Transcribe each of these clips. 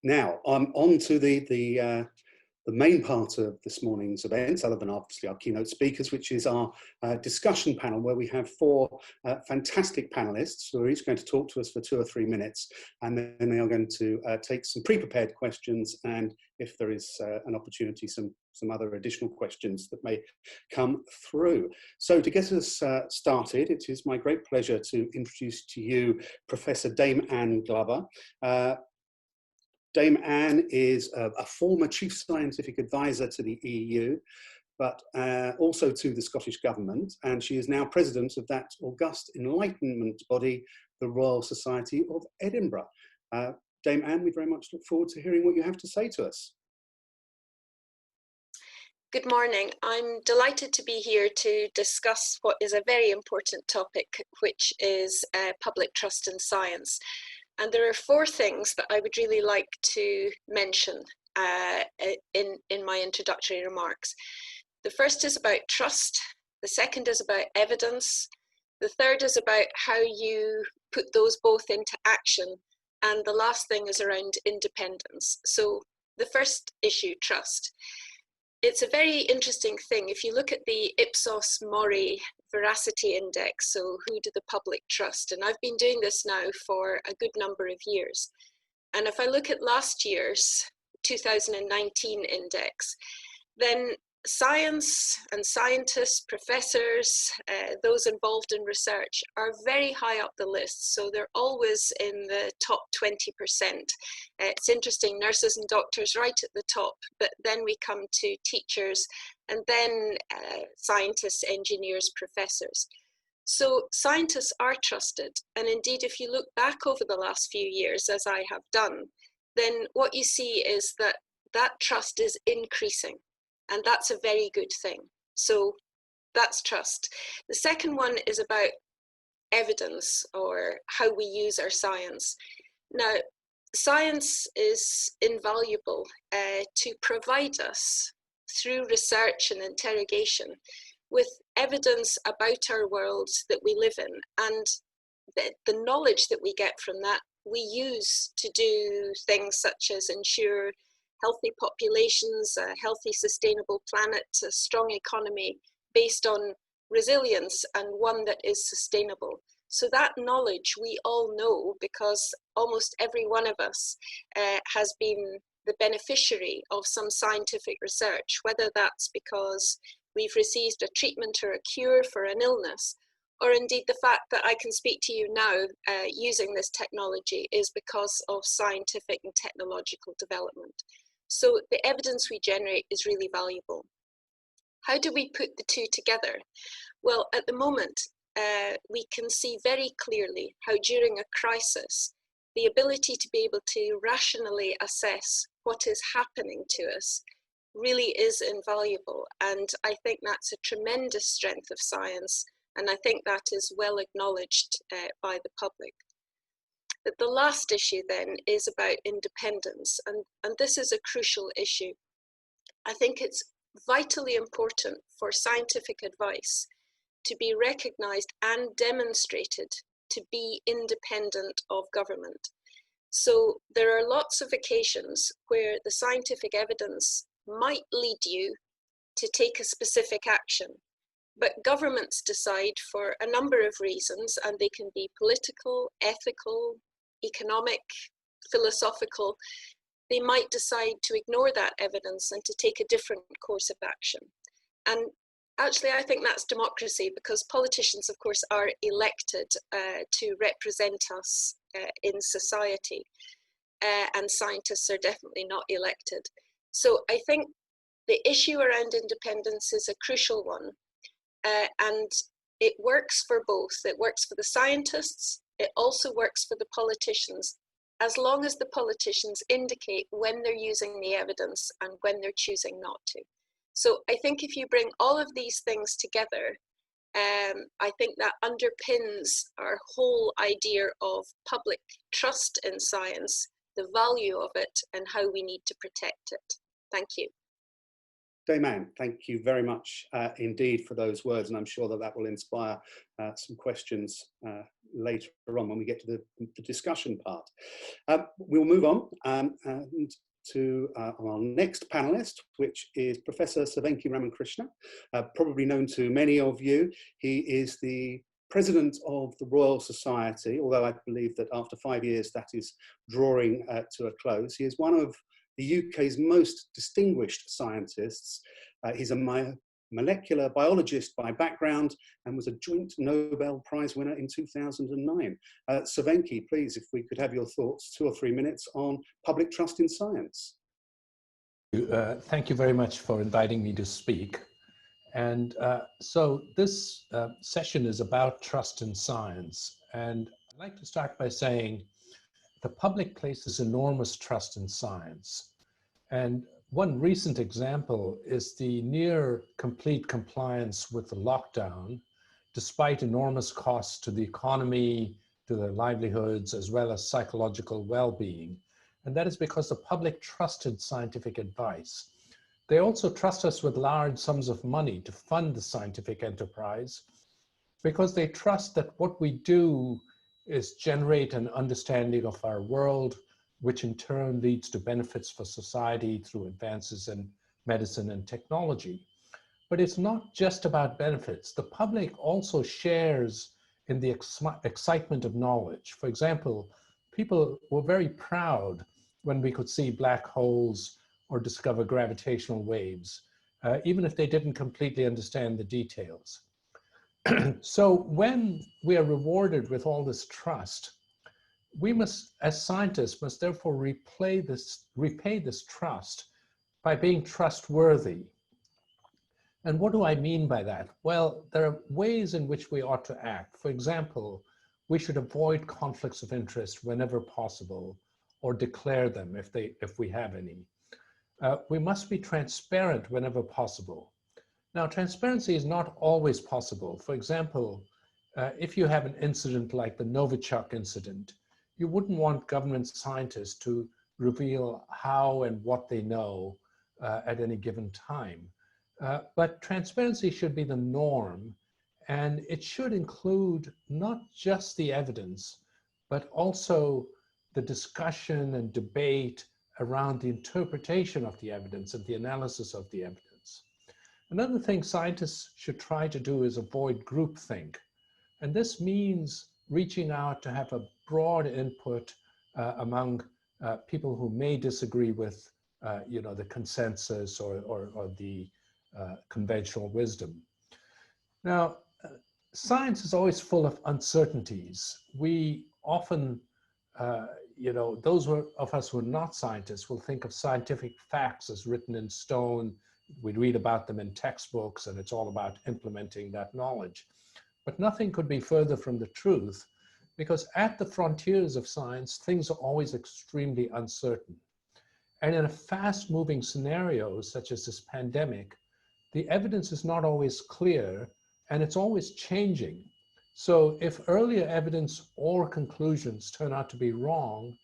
Now, on to the main part of this morning's events, other than obviously our keynote speakers, which is our discussion panel, where we have four fantastic panelists who are each going to talk to us for 2 or 3 minutes, and then they are going to take some pre-prepared questions, and if there is an opportunity, some other additional questions that may come through. So to get us started, it is my great pleasure to introduce to you Professor Dame Anne Glover. Dame Anne is a former Chief Scientific Advisor to the EU, but also to the Scottish Government, and she is now President of that august Enlightenment body, the Royal Society of Edinburgh. Dame Anne, we very much look forward to hearing what you have to say to us. Good morning. I'm delighted to be here to discuss what is a very important topic, which is public trust in science. And there are 4 things that I would really like to mention in my introductory remarks. The first is about trust. The second is about evidence. The third is about how you put those both into action. And the last thing is around independence. So the first issue, trust. It's a very interesting thing. If you look at the Ipsos Mori Veracity Index, so who do the public trust? And I've been doing this now for a good number of years. And if I look at last year's 2019 index, then science and scientists, professors, those involved in research are very high up the list. So they're always in the top 20%. It's interesting, nurses and doctors right at the top, but then we come to teachers and then scientists, engineers, professors. So scientists are trusted. And indeed, if you look back over the last few years, as I have done, then what you see is that that trust is increasing. And that's a very good thing. So that's trust. The second one is about evidence, or how we use our science. Now, science is invaluable to provide us, through research and interrogation, with evidence about our world that we live in. And the knowledge that we get from that, we use to do things such as ensure healthy populations, a healthy, sustainable planet, a strong economy based on resilience, and one that is sustainable. So that knowledge we all know, because almost every one of us has been the beneficiary of some scientific research, whether that's because we've received a treatment or a cure for an illness, or indeed the fact that I can speak to you now using this technology is because of scientific and technological development. So the evidence we generate is really valuable. How do we put the two together? Well, at the moment, we can see very clearly how during a crisis, the ability to be able to rationally assess what is happening to us really is invaluable. And I think that's a tremendous strength of science. And I think that is well acknowledged by the public. The last issue then is about independence, and this is a crucial issue. I think it's vitally important for scientific advice to be recognised and demonstrated to be independent of government. So there are lots of occasions where the scientific evidence might lead you to take a specific action, but governments decide for a number of reasons, and they can be political, ethical, economic, philosophical. They might decide to ignore that evidence and to take a different course of action. And actually, I think that's democracy, because politicians, of course, are elected to represent us in society, and scientists are definitely not elected. So I think the issue around independence is a crucial one, and it works for both. It works for the scientists. It also works for the politicians, as long as the politicians indicate when they're using the evidence and when they're choosing not to. So I think if you bring all of these things together, I think that underpins our whole idea of public trust in science, the value of it, and how we need to protect it. Thank you. Dayman, thank you very much indeed for those words, and I'm sure that that will inspire some questions later on when we get to the discussion part. We'll move on to our next panelist, which is Professor Venki Ramakrishnan, probably known to many of you. He is the President of the Royal Society, although I believe that after 5 years that is drawing to a close. He is one of the UK's most distinguished scientists. He's a molecular biologist by background and was a joint Nobel Prize winner in 2009. Venki, please, if we could have your thoughts, 2 or 3 minutes on public trust in science. Thank you very much for inviting me to speak. And so this session is about trust in science. And I'd like to start by saying the public places enormous trust in science. And one recent example is the near complete compliance with the lockdown, despite enormous costs to the economy, to their livelihoods, as well as psychological well-being. And that is because the public trusted scientific advice. They also trust us with large sums of money to fund the scientific enterprise because they trust that what we do is generate an understanding of our world, which in turn leads to benefits for society through advances in medicine and technology. But it's not just about benefits. The public also shares in the excitement of knowledge. For example, people were very proud when we could see black holes or discover gravitational waves, even if they didn't completely understand the details. So when we are rewarded with all this trust, we must, as scientists, must therefore repay this trust by being trustworthy. And what do I mean by that? Well, there are ways in which we ought to act. For example, we should avoid conflicts of interest whenever possible, or declare them if we have any. We must be transparent whenever possible. Now, transparency is not always possible. For example, if you have an incident like the Novichok incident, you wouldn't want government scientists to reveal how and what they know at any given time. But transparency should be the norm, and it should include not just the evidence, but also the discussion and debate around the interpretation of the evidence and the analysis of the evidence. Another thing scientists should try to do is avoid groupthink. And this means reaching out to have a broad input among people who may disagree with the consensus or the conventional wisdom. Now, science is always full of uncertainties. We often those of us who are not scientists will think of scientific facts as written in stone. We read about them in textbooks, and it's all about implementing that knowledge. But nothing could be further from the truth, because at the frontiers of science, things are always extremely uncertain. And in a fast-moving scenario, such as this pandemic, the evidence is not always clear, and it's always changing. So if earlier evidence or conclusions turn out to be wrong,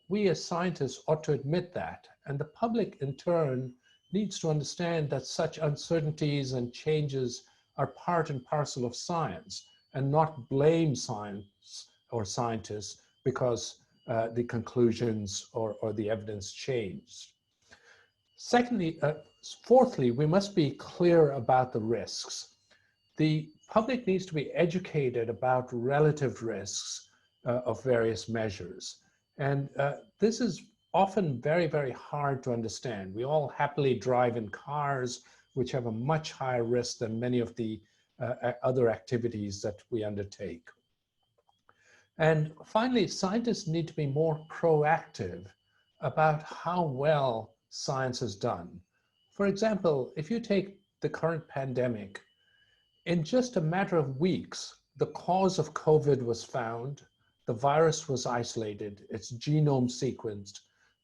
we as scientists ought to admit that. And the public, in turn, needs to understand that such uncertainties and changes are part and parcel of science, and not blame science or scientists because the conclusions or the evidence changed. Fourthly, we must be clear about the risks. The public needs to be educated about relative risks of various measures. And this is often very, very hard to understand. We all happily drive in cars, which have a much higher risk than many of the other activities that we undertake. And finally, scientists need to be more proactive about how well science is done. For example, if you take the current pandemic, in just a matter of weeks, the cause of COVID was found, the virus was isolated, its genome sequenced.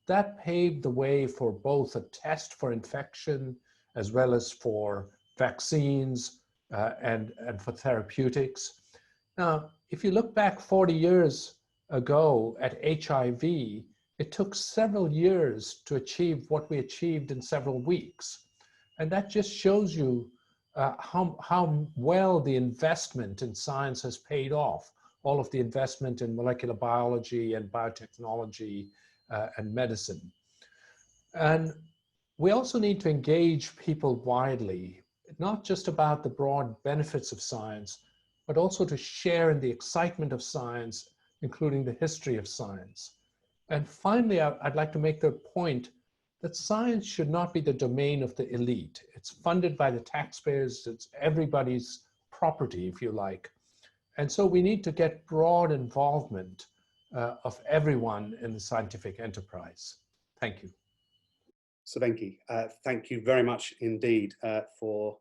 That paved the way for both a test for infection as well as for vaccines and for therapeutics. Now, if you look back 40 years ago at HIV, it took several years to achieve what we achieved in several weeks. And that just shows you how well the investment in science has paid off. All of the investment in molecular biology and biotechnology and medicine. And we also need to engage people widely, not just about the broad benefits of science, but also to share in the excitement of science, including the history of science. And finally, I'd like to make the point that science should not be the domain of the elite. It's funded by the taxpayers, it's everybody's property, if you like. And so we need to get broad involvement of everyone in the scientific enterprise. Thank you. So Venki, thank you very much indeed for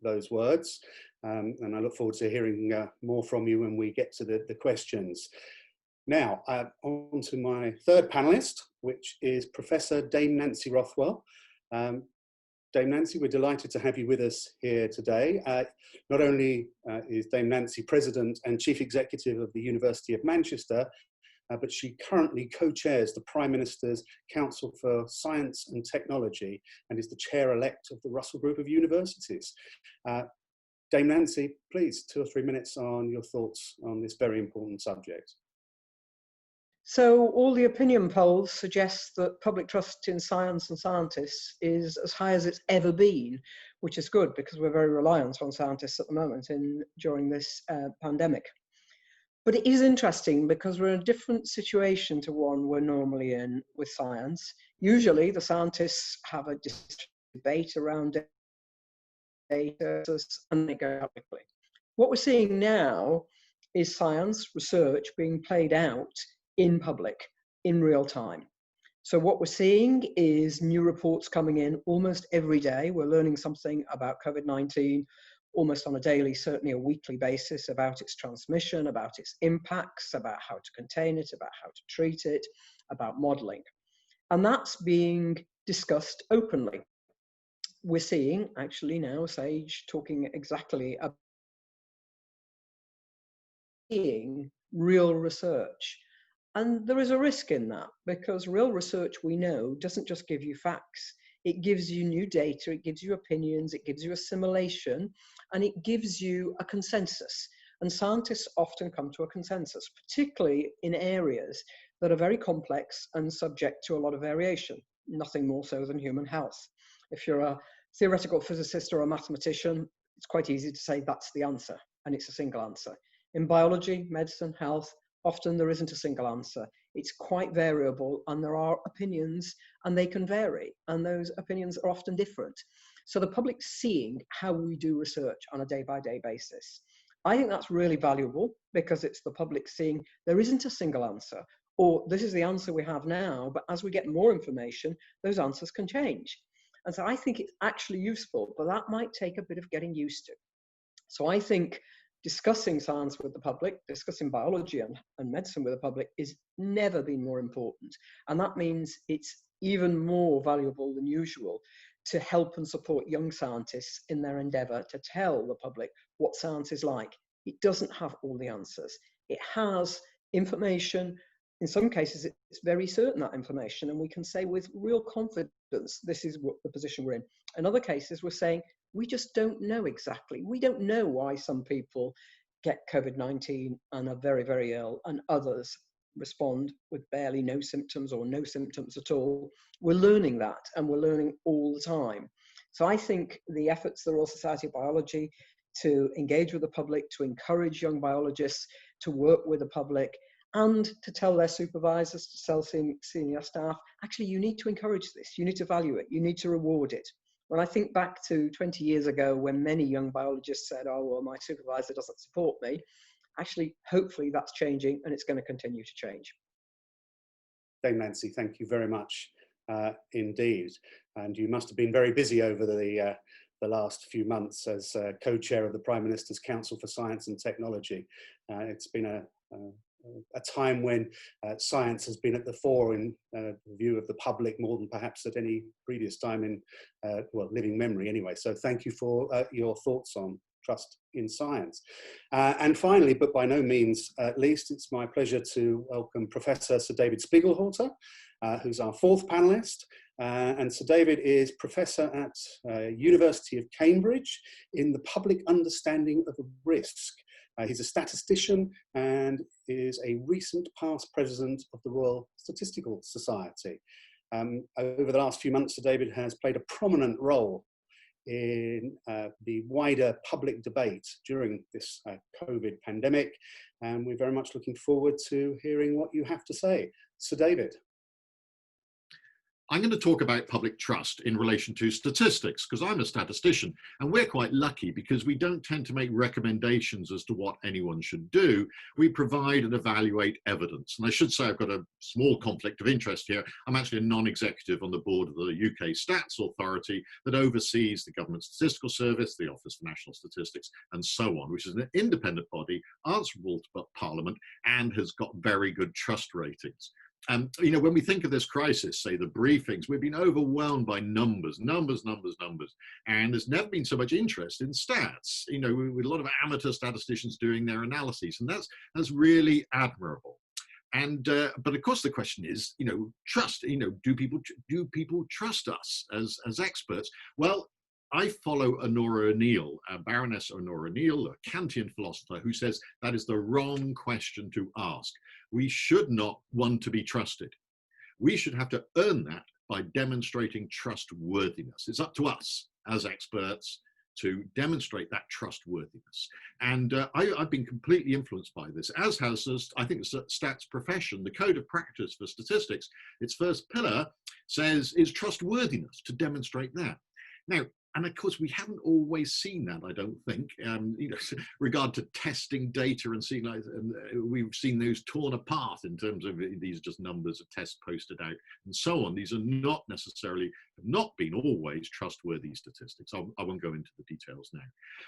those words. And I look forward to hearing more from you when we get to the questions. Now, on to my third panelist, which is Professor Dame Nancy Rothwell. Dame Nancy, we're delighted to have you with us here today. Not only is Dame Nancy President and Chief Executive of the University of Manchester, but she currently co-chairs the Prime Minister's Council for Science and Technology and is the chair-elect of the Russell Group of Universities. Dame Nancy, please, 2 or 3 minutes on your thoughts on this very important subject. So all the opinion polls suggest that public trust in science and scientists is as high as it's ever been, which is good because we're very reliant on scientists at the moment during this pandemic. But it is interesting because we're in a different situation to one we're normally in with science. Usually the scientists have a debate around data and they go out quickly. What we're seeing now is science research being played out in public, in real time. So what we're seeing is new reports coming in almost every day. We're learning something about COVID-19 almost on a daily, certainly a weekly basis, about its transmission, about its impacts, about how to contain it, about how to treat it, about modeling. And that's being discussed openly. We're seeing actually now SAGE talking exactly about seeing real research. And there is a risk in that because real research, we know, doesn't just give you facts. It gives you new data, it gives you opinions, it gives you assimilation, and it gives you a consensus. And scientists often come to a consensus, particularly in areas that are very complex and subject to a lot of variation, nothing more so than human health. If you're a theoretical physicist or a mathematician, it's quite easy to say that's the answer, and it's a single answer. In biology, medicine, health, often there isn't a single answer. It's quite variable and there are opinions and they can vary and those opinions are often different. So the public seeing how we do research on a day-by-day basis. I think that's really valuable because it's the public seeing there isn't a single answer or this is the answer we have now, but as we get more information, those answers can change. And so I think it's actually useful, but that might take a bit of getting used to. So I think discussing science with the public, discussing biology and medicine with the public is never been more important. And that means it's even more valuable than usual to help and support young scientists in their endeavor to tell the public what science is like. It doesn't have all the answers. It has information. In some cases, it's very certain that information, and we can say with real confidence, this is what the position we're in. In other cases, we're saying, we just don't know exactly. We don't know why some people get COVID-19 and are very, very ill, and others respond with barely no symptoms or no symptoms at all. We're learning that, and we're learning all the time. So I think the efforts of the Royal Society of Biology to engage with the public, to encourage young biologists to work with the public, and to tell their supervisors, to tell senior staff, actually, you need to encourage this. You need to value it. You need to reward it. When I think back to 20 years ago when many young biologists said, oh, well, my supervisor doesn't support me, actually, hopefully that's changing and it's going to continue to change. Dame Nancy, thank you very much indeed. And you must have been very busy over the last few months as co-chair of the Prime Minister's Council for Science and Technology. It's been a time when science has been at the fore in view of the public more than perhaps at any previous time in, well, living memory anyway. So thank you for your thoughts on trust in science. And finally, but by no means least, it's my pleasure to welcome Professor Sir David Spiegelhalter, who's our fourth panelist. And Sir David is Professor at University of Cambridge in the Public Understanding of Risk. He's a statistician and is a recent past president of the Royal Statistical Society. Over the last few months, Sir David has played a prominent role in the wider public debate during this COVID pandemic, and we're very much looking forward to hearing what you have to say. Sir David. I'm going to talk about public trust in relation to statistics, because I'm a statistician, and we're quite lucky because we don't tend to make recommendations as to what anyone should do. We provide and evaluate evidence. And I should say I've got a small conflict of interest here. I'm actually a non-executive on the board of the UK Stats Authority that oversees the Government Statistical Service, the Office for National Statistics, and so on, which is an independent body answerable to Parliament and has got very good trust ratings. You know, when we think of this crisis, say the briefings, we've been overwhelmed by numbers, and there's never been so much interest in stats, you know, with a lot of amateur statisticians doing their analyses, and that's really admirable. And but of course the question is, you know, trust, you know, do people trust us as experts? Well, I follow Honora O'Neill, Baroness Honora O'Neill, a Kantian philosopher, who says that is the wrong question to ask. We should not want to be trusted. We should have to earn that by demonstrating trustworthiness. It's up to us as experts to demonstrate that trustworthiness. And I've been completely influenced by this, as has, I think, the stats profession. The code of practice for statistics, its first pillar is trustworthiness, to demonstrate that. Now, and of course, we haven't always seen that, I don't think, you know, regard to testing data and seeing, like, we've seen those torn apart in terms of these are just numbers of tests posted out and so on. These are not necessarily, have not been always trustworthy statistics. I won't go into the details now.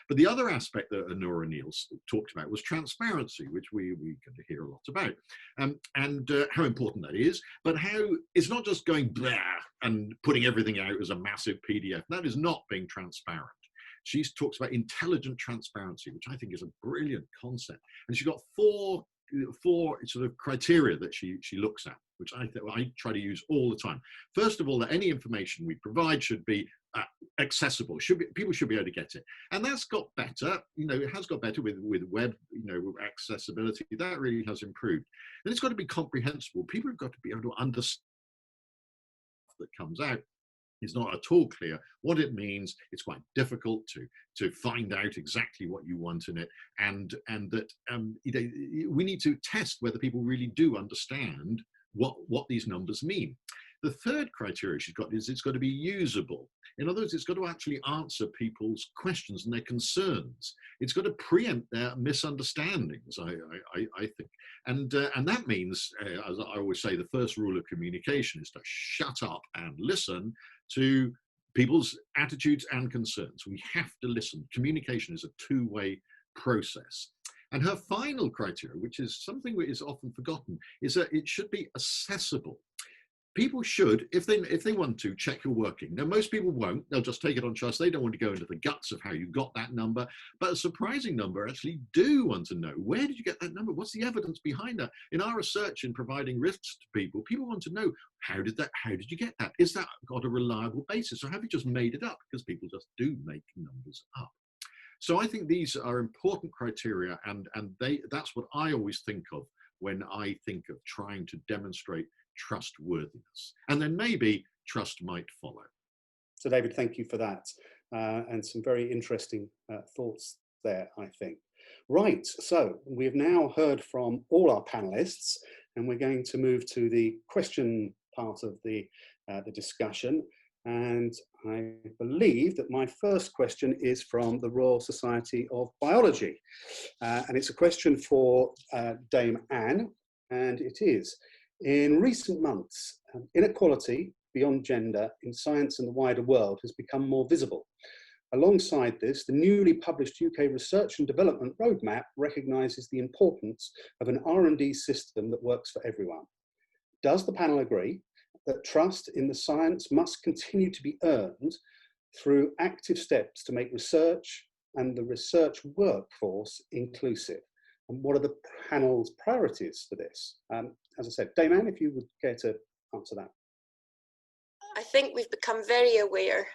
But the other aspect that Honora O'Neill talked about was transparency, which we're going to hear a lot about, and how important that is, but how it's not just going blah and putting everything out as a massive PDF. That is not being transparent. She talks about intelligent transparency, which I think is a brilliant concept. And she's got four sort of criteria that she looks at, which I try to use all the time. First of all, that any information we provide should be accessible. People should be able to get it, and that's got better. You know, it has got better with web. You know, with accessibility, that really has improved. And it's got to be comprehensible. People have got to be able to understand that comes out. It's not at all clear what it means. It's quite difficult to find out exactly what you want in it, and that you know, we need to test whether people really do understand what these numbers mean. The third criteria she's got is it's got to be usable. In other words, it's got to actually answer people's questions and their concerns. It's got to preempt their misunderstandings, I think. And that means, as I always say, the first rule of communication is to shut up and listen to people's attitudes and concerns. We have to listen. Communication is a two-way process. And her final criteria, which is something that is often forgotten, is that it should be accessible. People should, if they want to, check your working. Now, most people won't. They'll just take it on trust. They don't want to go into the guts of how you got that number. But a surprising number actually do want to know, where did you get that number? What's the evidence behind that? In our research in providing risks to people want to know, how did you get that? Is that got a reliable basis, or have you just made it up? Because people just do make numbers up. So I think these are important criteria, and that's what I always think of when I think of trying to demonstrate trustworthiness. And then maybe trust might follow. So David, thank you for that. And some very interesting thoughts there, I think. Right, so we've now heard from all our panelists, and we're going to move to the question part of the discussion. And I believe that my first question is from the Royal Society of Biology. And it's a question for Dame Anne, and it is: in recent months, inequality beyond gender in science and the wider world has become more visible. Alongside this, the newly published UK Research and Development Roadmap recognises the importance of an R&D system that works for everyone. Does the panel agree that trust in the science must continue to be earned through active steps to make research and the research workforce inclusive? And what are the panel's priorities for this? As I said, Dame Anne, if you would care to answer that. I think we've become very aware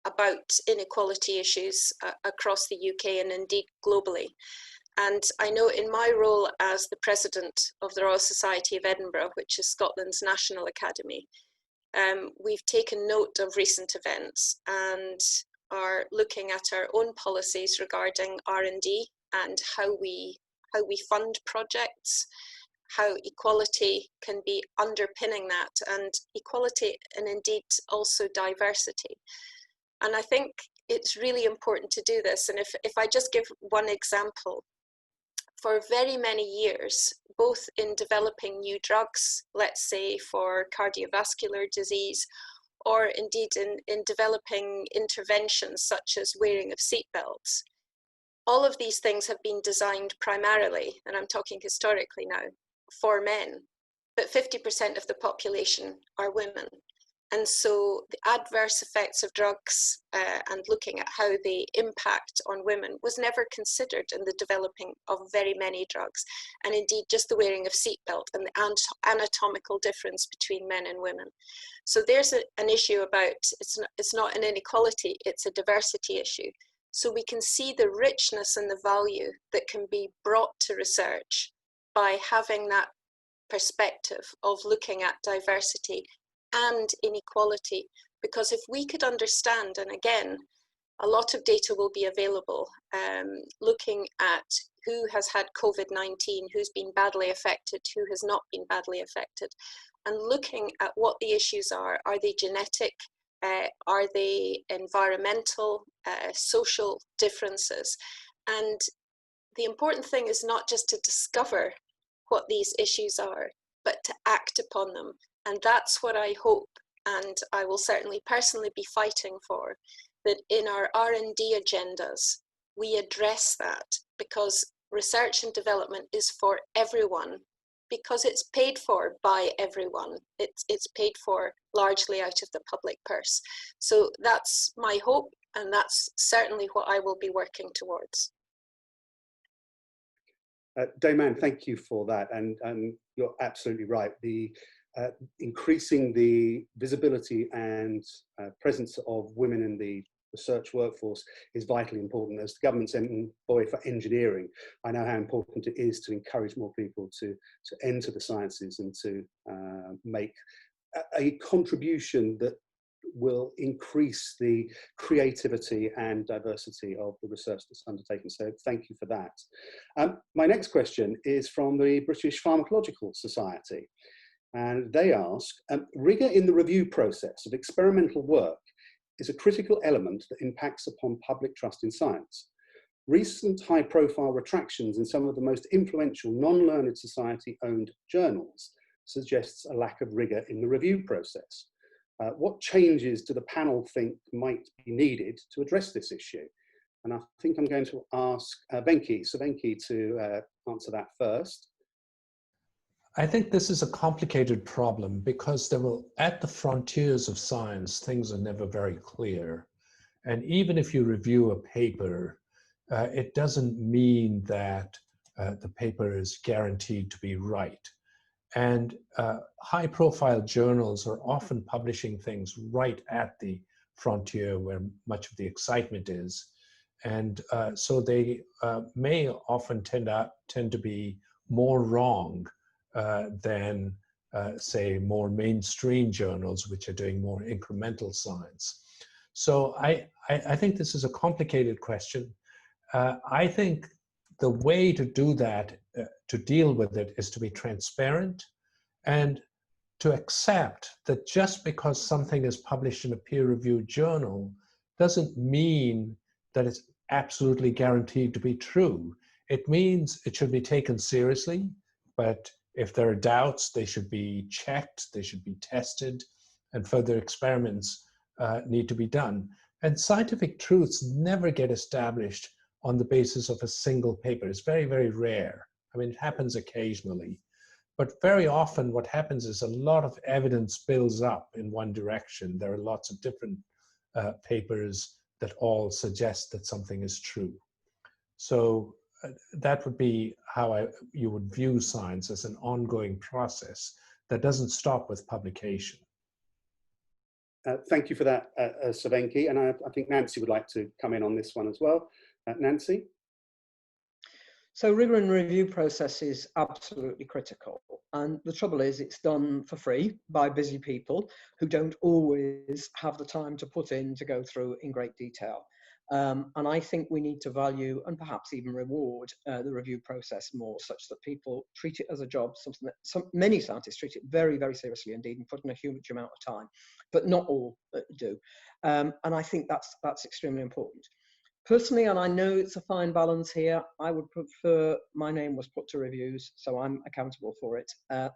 about inequality issues across the UK and indeed globally. And I know in my role as the president of the Royal Society of Edinburgh, which is Scotland's national academy, we've taken note of recent events and are looking at our own policies regarding R&D and how we fund projects, how equality can be underpinning that, and equality and indeed also diversity. And I think it's really important to do this. And if I just give one example, for very many years, both in developing new drugs, let's say for cardiovascular disease, or indeed in developing interventions such as wearing of seatbelts, all of these things have been designed primarily, and I'm talking historically now, for men, but 50% of the population are women. And so the adverse effects of drugs and looking at how they impact on women was never considered in the developing of very many drugs. And indeed, just the wearing of seatbelt and the anatomical difference between men and women. So there's an issue about, it's not an inequality, it's a diversity issue. So we can see the richness and the value that can be brought to research by having that perspective of looking at diversity and inequality, because if we could understand, and again, a lot of data will be available, looking at who has had COVID-19, who's been badly affected, who has not been badly affected, and looking at what the issues are they genetic, are they environmental, social differences? And the important thing is not just to discover what these issues are, but to act upon them. And that's what I hope, and I will certainly personally be fighting for, that in our R&D agendas, we address that, because research and development is for everyone, because it's paid for by everyone. It's paid for largely out of the public purse. So that's my hope, and that's certainly what I will be working towards. Damon, thank you for that, and you're absolutely right. Increasing the visibility and presence of women in the research workforce is vitally important. As the government's employee for engineering, I know how important it is to encourage more people to enter the sciences and to make a contribution that will increase the creativity and diversity of the research that's undertaken. So thank you for that. My next question is from the British Pharmacological Society. And they ask, rigour in the review process of experimental work is a critical element that impacts upon public trust in science. Recent high-profile retractions in some of the most influential non-learned society-owned journals suggests a lack of rigour in the review process. What changes do the panel think might be needed to address this issue? And I think I'm going to ask Venki, so Venki to answer that first. I think this is a complicated problem because at the frontiers of science, things are never very clear. And even if you review a paper, it doesn't mean that the paper is guaranteed to be right. And high-profile journals are often publishing things right at the frontier where much of the excitement is. And so they may often tend to be more wrong than, say, more mainstream journals, which are doing more incremental science. So I think this is a complicated question. I think the way to do that, to deal with it, is to be transparent and to accept that just because something is published in a peer-reviewed journal doesn't mean that it's absolutely guaranteed to be true. It means it should be taken seriously, but if there are doubts, they should be checked, they should be tested, and further experiments need to be done. And scientific truths never get established on the basis of a single paper. It's very, very rare. I mean, it happens occasionally. But very often what happens is a lot of evidence builds up in one direction. There are lots of different papers that all suggest that something is true. So that would be how you would view science, as an ongoing process that doesn't stop with publication. Thank you for that, Sir Venki. And I think Nancy would like to come in on this one as well. Nancy? So rigor and review process is absolutely critical. And the trouble is it's done for free by busy people who don't always have the time to put in to go through in great detail. And I think we need to value and perhaps even reward the review process more, such that people treat it as a job, something that many scientists treat it very, very seriously indeed and put in a huge amount of time, but not all do. And I think that's extremely important. Personally, and I know it's a fine balance here, I would prefer my name was put to reviews, so I'm accountable for it.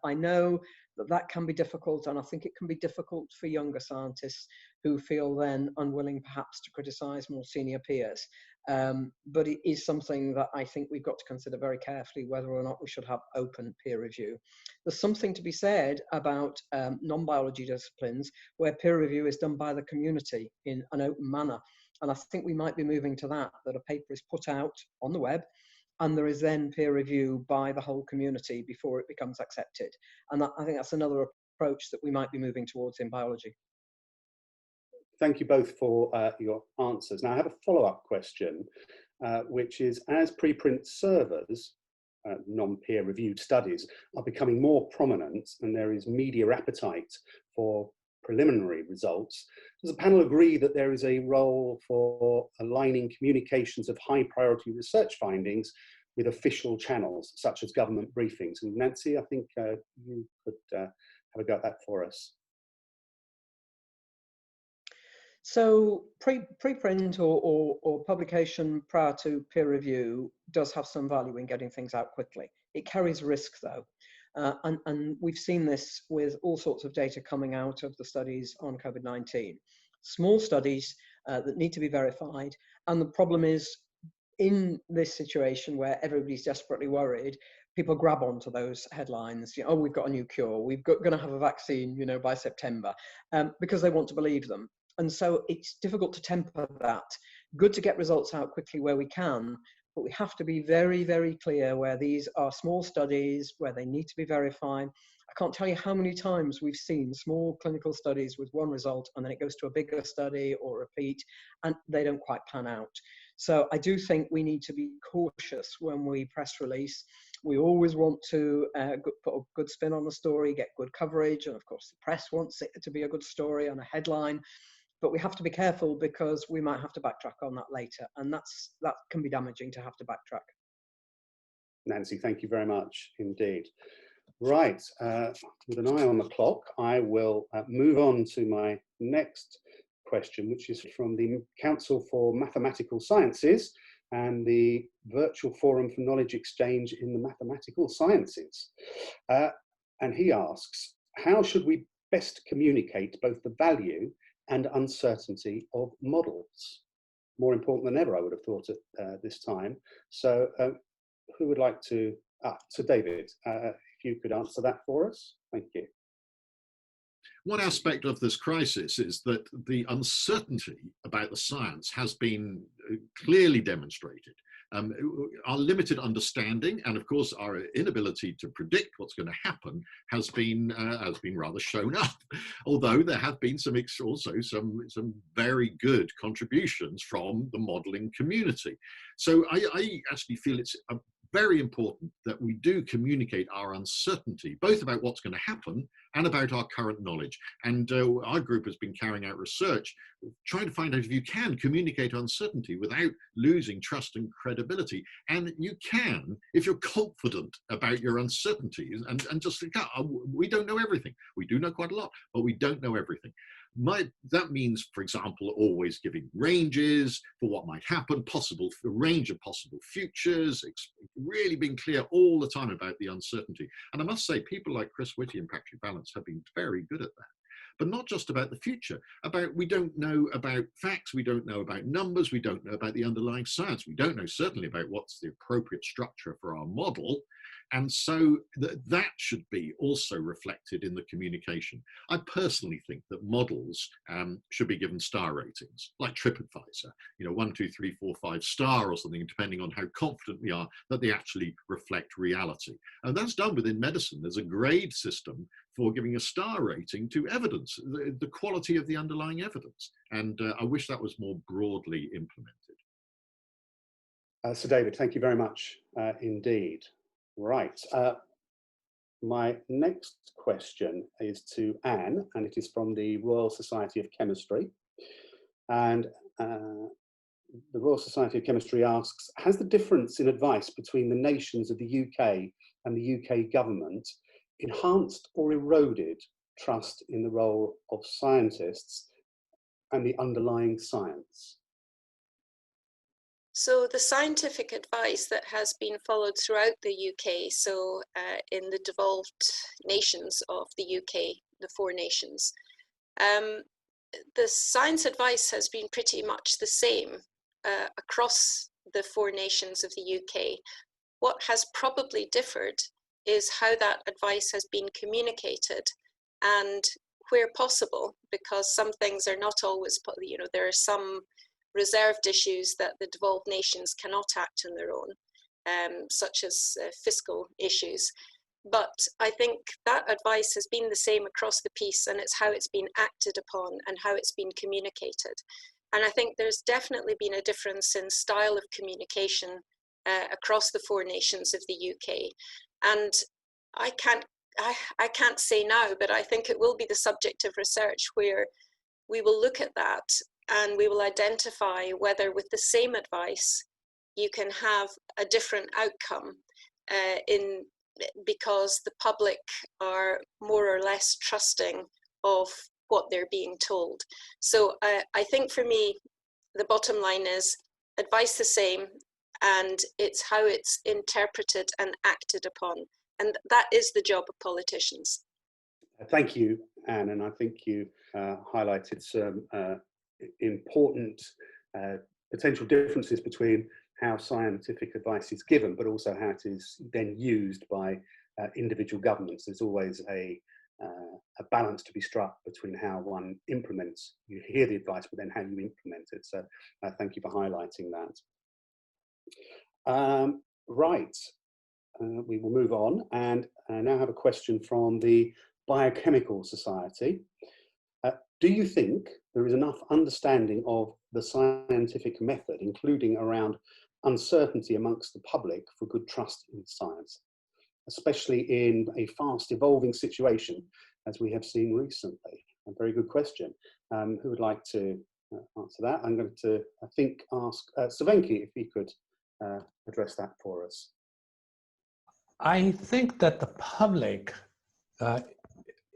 I know that can be difficult, and I think it can be difficult for younger scientists who feel then unwilling perhaps to criticise more senior peers. But it is something that I think we've got to consider very carefully whether or not we should have open peer review. There's something to be said about non-biology disciplines where peer review is done by the community in an open manner. And I think we might be moving to that a paper is put out on the web and there is then peer review by the whole community before it becomes accepted. And I think that's another approach that we might be moving towards in biology. Thank you both for your answers. Now I have a follow-up question, which is, as preprint servers, non-peer reviewed studies are becoming more prominent and there is media appetite for preliminary results, does the panel agree that there is a role for aligning communications of high priority research findings with official channels, such as government briefings? And Nancy, I think you could have a go at that for us. So preprint or publication prior to peer review does have some value in getting things out quickly. It carries risk though. And we've seen this with all sorts of data coming out of the studies on COVID-19. Small studies that need to be verified. And the problem is, in this situation where everybody's desperately worried, people grab onto those headlines. Oh, we've got a new cure. We're going to have a vaccine, by September, because they want to believe them. And so it's difficult to temper that. Good to get results out quickly where we can, but we have to be very, very clear where these are small studies, where they need to be verified. I can't tell you how many times we've seen small clinical studies with one result and then it goes to a bigger study or repeat and they don't quite pan out. So I do think we need to be cautious when we press release. We always want to put a good spin on the story, get good coverage, and of course the press wants it to be a good story and a headline. But we have to be careful because we might have to backtrack on that later, and that can be damaging to have to backtrack. Nancy, thank you very much indeed. Right, with an eye on the clock, I will move on to my next question, which is from the Council for Mathematical Sciences and the Virtual Forum for Knowledge Exchange in the Mathematical Sciences. And he asks, how should we best communicate both the value and uncertainty of models? More important than ever, I would have thought at this time. So who would like to, so David, if you could answer that for us, thank you. One aspect of this crisis is that the uncertainty about the science has been clearly demonstrated. Our limited understanding and of course our inability to predict what's going to happen has been rather shown up, although there have been some very good contributions from the modelling community. So I actually feel it's very important that we do communicate our uncertainty, both about what's going to happen and about our current knowledge. And our group has been carrying out research, trying to find out if you can communicate uncertainty without losing trust and credibility. And you can, if you're confident about your uncertainties and just think, we don't know everything. We do know quite a lot, but we don't know everything. That means, for example, always giving ranges for what might happen, a range of possible futures, really being clear all the time about the uncertainty. And I must say, people like Chris Whitty and Patrick Balance have been very good at that. But not just about the future, we don't know about facts, we don't know about numbers, we don't know about the underlying science, we don't know certainly about what's the appropriate structure for our model. And so that should be also reflected in the communication. I personally think that models should be given star ratings, like TripAdvisor, 1, 2, 3, 4, 5 star or something, depending on how confident we are that they actually reflect reality. And that's done within medicine. There's a grade system for giving a star rating to evidence, the quality of the underlying evidence. And I wish that was more broadly implemented. Sir David, thank you very much indeed. Right. My next question is to Anne, and it is from the Royal Society of Chemistry. And the Royal Society of Chemistry asks, has the difference in advice between the nations of the UK and the UK government enhanced or eroded trust in the role of scientists and the underlying science? So the scientific advice that has been followed throughout the UK, so in the devolved nations of the UK, the 4 nations, the science advice has been pretty much the same across the 4 nations of the UK. What has probably differed is how that advice has been communicated, and where possible, because some things are not always, you know, there are some reserved issues that the devolved nations cannot act on their own, such as fiscal issues. But I think that advice has been the same across the piece, and it's how it's been acted upon and how it's been communicated. And I think there's definitely been a difference in style of communication across the 4 nations of the UK. And I can't say now, but I think it will be the subject of research where we will look at that and we will identify whether with the same advice you can have a different outcome because the public are more or less trusting of what they're being told. So I think for me, the bottom line is advice the same, and it's how it's interpreted and acted upon. And that is the job of politicians. Thank you, Anne, and I think you highlighted some important potential differences between how scientific advice is given, but also how it is then used by individual governments. There's always a balance to be struck between how one implements. You hear the advice, but then how you implement it. So thank you for highlighting that. Right, we will move on, and I now have a question from the Biochemical Society. Do you think there is enough understanding of the scientific method, including around uncertainty amongst the public, for good trust in science, especially in a fast evolving situation as we have seen recently? A very good question. Who would like to answer that? I'm going to, I think, ask Sir Venki if he could address that for us. I think that the public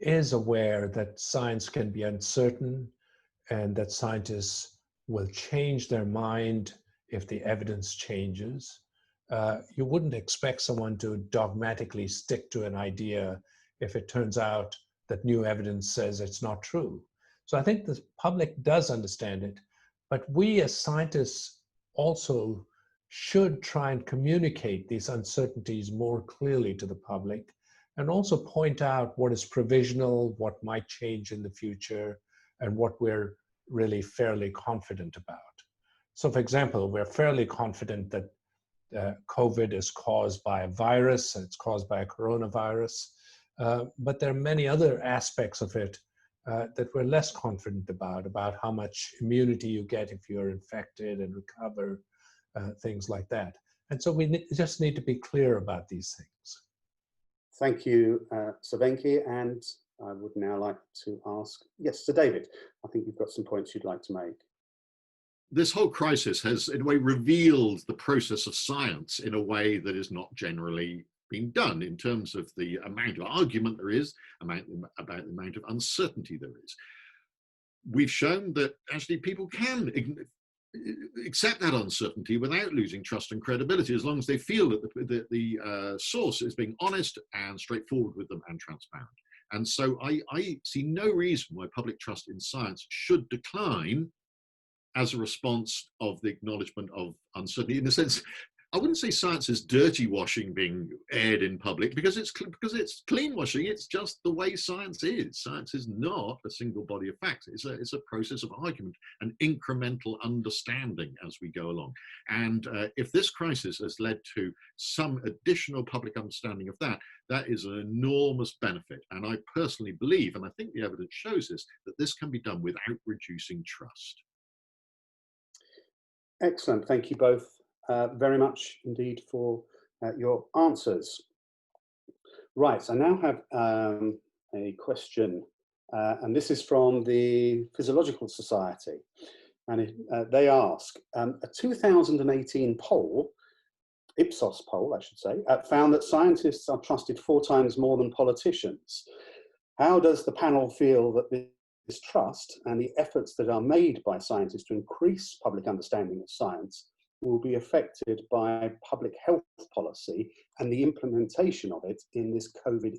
is aware that science can be uncertain and that scientists will change their mind if the evidence changes. You wouldn't expect someone to dogmatically stick to an idea if it turns out that new evidence says it's not true. So I think the public does understand it, but we as scientists also should try and communicate these uncertainties more clearly to the public, and also point out what is provisional, what might change in the future, and what we're really fairly confident about. So for example, we're fairly confident that COVID is caused by a virus, and it's caused by a coronavirus, but there are many other aspects of it that we're less confident about how much immunity you get if you're infected and recover, things like that. And so we just need to be clear about these things. Thank you, Sir Venki, and I would now like to ask, yes, Sir David, I think you've got some points you'd like to make. This whole crisis has, in a way, revealed the process of science in a way that is not generally being done in terms of the amount of argument there is, about the amount of uncertainty there is. We've shown that actually people can accept that uncertainty without losing trust and credibility, as long as they feel that the source is being honest and straightforward with them and transparent. And so I see no reason why public trust in science should decline as a response of the acknowledgement of uncertainty. In a sense, I wouldn't say science is dirty washing being aired in public, because it's clean washing. It's just the way science is. Science is not a single body of facts. It's a process of argument and incremental understanding as we go along. And if this crisis has led to some additional public understanding of that, that is an enormous benefit. And I personally believe, and I think the evidence shows this, that this can be done without reducing trust. Excellent. Thank you both very much indeed for your answers. Right, I now have a question, and this is from the Physiological Society. And they ask, a 2018 poll, Ipsos poll, I should say, found that scientists are trusted 4 times more than politicians. How does the panel feel that this trust and the efforts that are made by scientists to increase public understanding of science will be affected by public health policy and the implementation of it in this COVID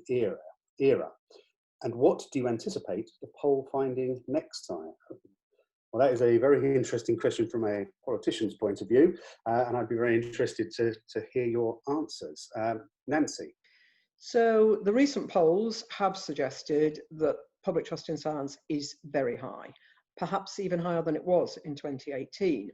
era? And what do you anticipate the poll finding next time? Well, that is a very interesting question from a politician's point of view, and I'd be very interested to hear your answers. Nancy. So the recent polls have suggested that public trust in science is very high, perhaps even higher than it was in 2018.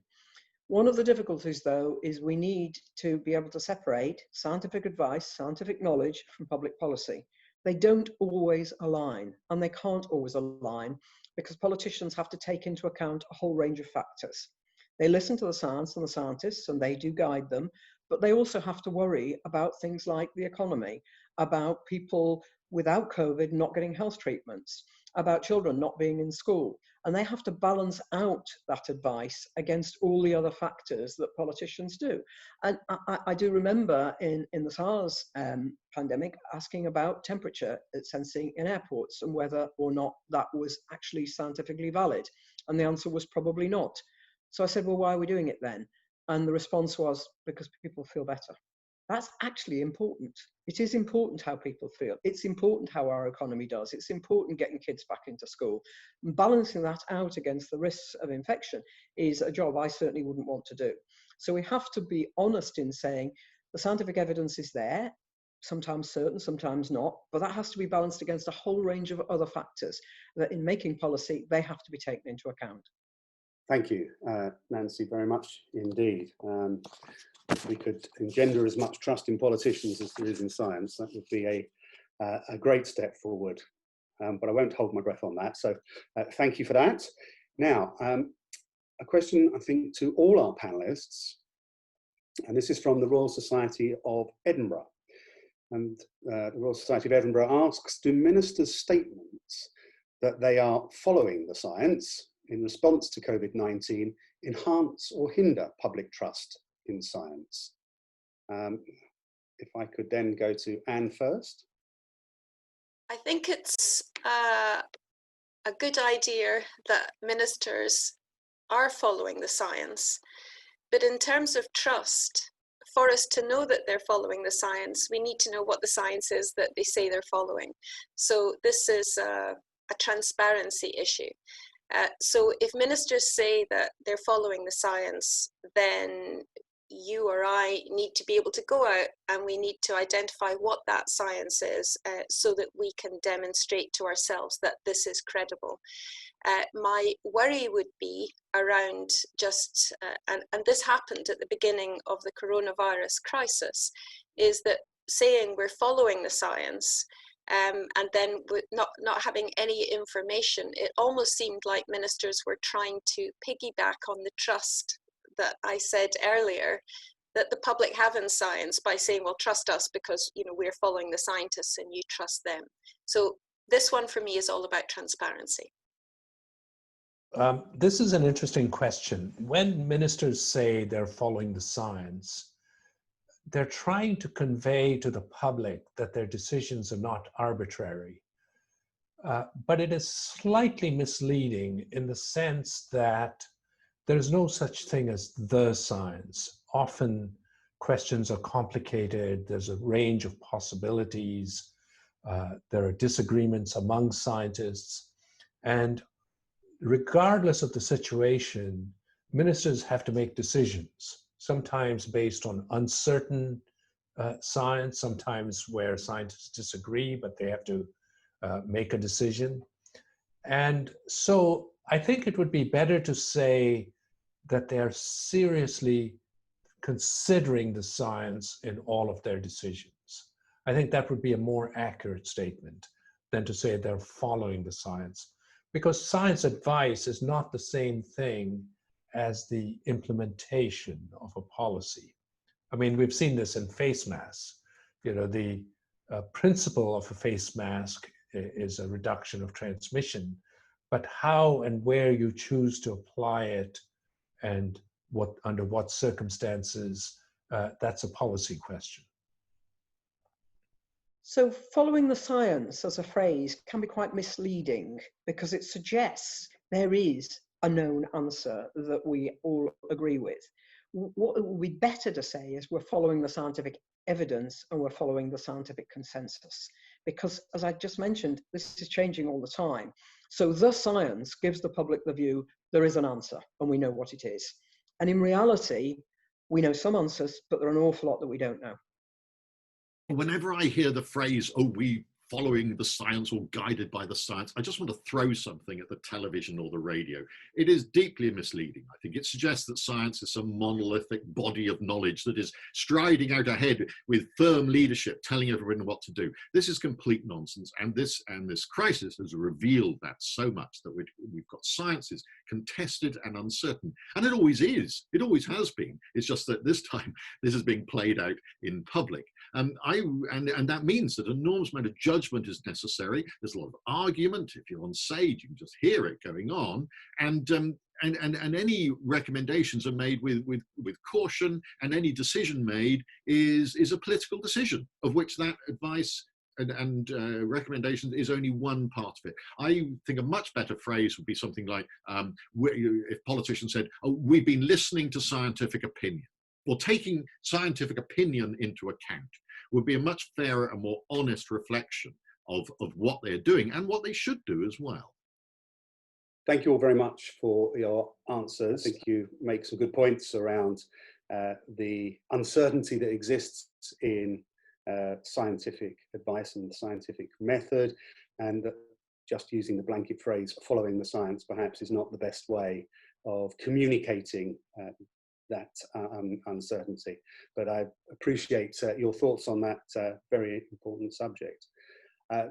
One of the difficulties, though, is we need to be able to separate scientific advice, scientific knowledge from public policy. They don't always align, and they can't always align because politicians have to take into account a whole range of factors. They listen to the science and the scientists, and they do guide them, but they also have to worry about things like the economy, about people without COVID not getting health treatments, about children not being in school. And they have to balance out that advice against all the other factors that politicians do. And I do remember in the SARS pandemic asking about temperature sensing in airports and whether or not that was actually scientifically valid. And the answer was probably not. So I said, well, why are we doing it then? And the response was, because people feel better. That's actually important. It is important how people feel. It's important how our economy does. It's important getting kids back into school. And balancing that out against the risks of infection is a job I certainly wouldn't want to do. So we have to be honest in saying the scientific evidence is there, sometimes certain, sometimes not, but that has to be balanced against a whole range of other factors that in making policy, they have to be taken into account. Thank you, Nancy, very much indeed. If we could engender as much trust in politicians as there is in science, that would be a great step forward. But I won't hold my breath on that. So thank you for that. Now, a question, I think, to all our panelists, and this is from the Royal Society of Edinburgh. And the Royal Society of Edinburgh asks, do ministers' statements that they are following the science in response to COVID-19 enhance or hinder public trust in science? If I could then go to Anne first. I think it's a good idea that ministers are following the science, but in terms of trust, for us to know that they're following the science, we need to know what the science is that they say they're following. So this is a transparency issue. So if ministers say that they're following the science, then you or I need to be able to go out and we need to identify what that science is so that we can demonstrate to ourselves that this is credible. My worry would be around just, and this happened at the beginning of the coronavirus crisis, is that saying we're following the science and then not having any information, it almost seemed like ministers were trying to piggyback on the trust that I said earlier that the public have in science by saying, well, trust us because we're following the scientists and you trust them. So this one for me is all about transparency. This is an interesting question. When ministers say they're following the science, they're trying to convey to the public that their decisions are not arbitrary. But it is slightly misleading in the sense that there's no such thing as the science. Often questions are complicated. There's a range of possibilities. There are disagreements among scientists. And regardless of the situation, ministers have to make decisions. sometimes based on uncertain science, sometimes where scientists disagree, but they have to make a decision. And so I think it would be better to say that they're seriously considering the science in all of their decisions. I think that would be a more accurate statement than to say they're following the science, because science advice is not the same thing as the implementation of a policy. I mean, we've seen this in face masks. You know, the principle of a face mask is a reduction of transmission, but how and where you choose to apply it and under what circumstances, that's a policy question. So following the science as a phrase can be quite misleading because it suggests there is a known answer that we all agree with. What would be better to say is we're following the scientific evidence and we're following the scientific consensus, because as I just mentioned, this is changing all the time. So the science gives the public the view there is an answer and we know what it is. And in reality, we know some answers, but there are an awful lot that we don't know. Whenever I hear the phrase, oh, we following the science or guided by the science, I just want to throw something at the television or the radio. It is deeply misleading. I think it suggests that science is some monolithic body of knowledge that is striding out ahead with firm leadership, telling everyone what to do. This is complete nonsense. And this crisis has revealed that so much, that we've got sciences contested and uncertain. And it always is. It always has been. It's just that this time this is being played out in public. And that means that an enormous amount of judgment is necessary. There's a lot of argument. If you're on stage, you can just hear it going on. And any recommendations are made with caution, and any decision made is a political decision, of which that advice and recommendation is only one part of it. I think a much better phrase would be something like, if politicians said, oh, we've been listening to scientific opinion, or taking scientific opinion into account, would be a much fairer and more honest reflection of what they're doing and what they should do as well. Thank you all very much for your answers. I think you make some good points around the uncertainty that exists in scientific advice and the scientific method, and that just using the blanket phrase following the science perhaps is not the best way of communicating that uncertainty. But I appreciate your thoughts on that very important subject.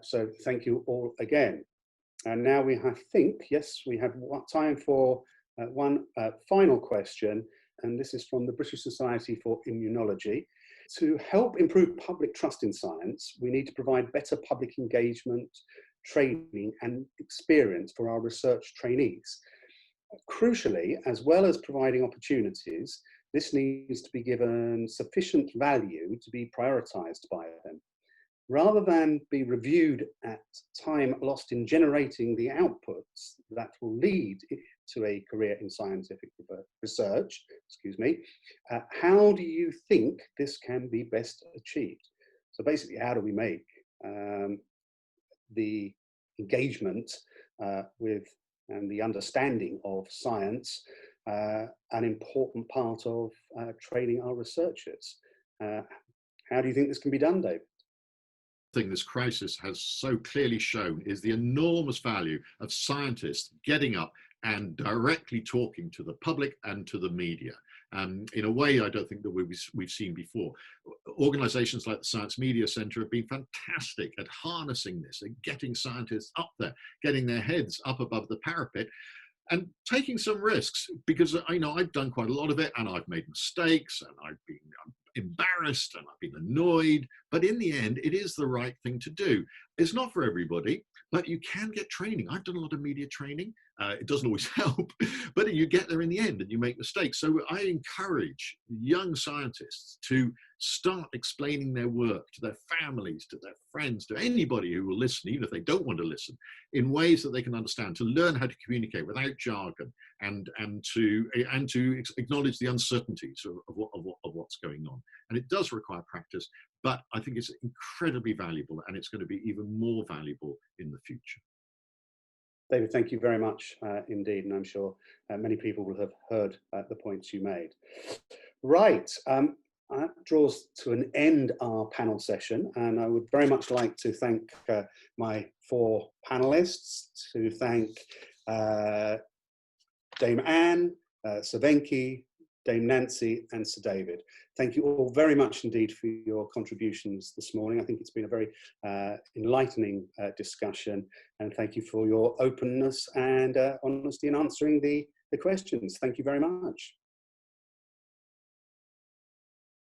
So thank you all again. And now we have, we have time for one final question, and this is from the British Society for Immunology. To help improve public trust in science, we need to provide better public engagement, training and experience for our research trainees. Crucially, as well as providing opportunities, this needs to be given sufficient value to be prioritised by them. Rather than be reviewed at time lost in generating the outputs that will lead to a career in scientific research, how do you think this can be best achieved? So basically, how do we make the engagement with and the understanding of science an important part of training our researchers? How do you think this can be done, David? Thing this crisis has so clearly shown is the enormous value of scientists getting up and directly talking to the public and to the media in a way I don't think that we've seen before. Organizations like the Science Media Centre have been fantastic at harnessing this and getting scientists up there, getting their heads up above the parapet and taking some risks, because I know I've done quite a lot of it and I've made mistakes and I've been embarrassed and I've been annoyed, but in the end, it is the right thing to do. It's not for everybody, but you can get training. I've done a lot of media training. It doesn't always help, but you get there in the end and you make mistakes. So I encourage young scientists to start explaining their work to their families, to their friends, to anybody who will listen, even if they don't want to listen, in ways that they can understand, to learn how to communicate without jargon and to acknowledge the uncertainties of what's going on. And it does require practice, but I think it's incredibly valuable, and it's going to be even more valuable in the future. David, thank you very much indeed, and I'm sure many people will have heard the points you made. Right, that draws to an end our panel session, and I would very much like to thank my 4 panelists, to thank Dame Anne, Sir Venki, Dame Nancy and Sir David. Thank you all very much indeed for your contributions this morning. I think it's been a very enlightening discussion, and thank you for your openness and honesty in answering the questions. Thank you very much.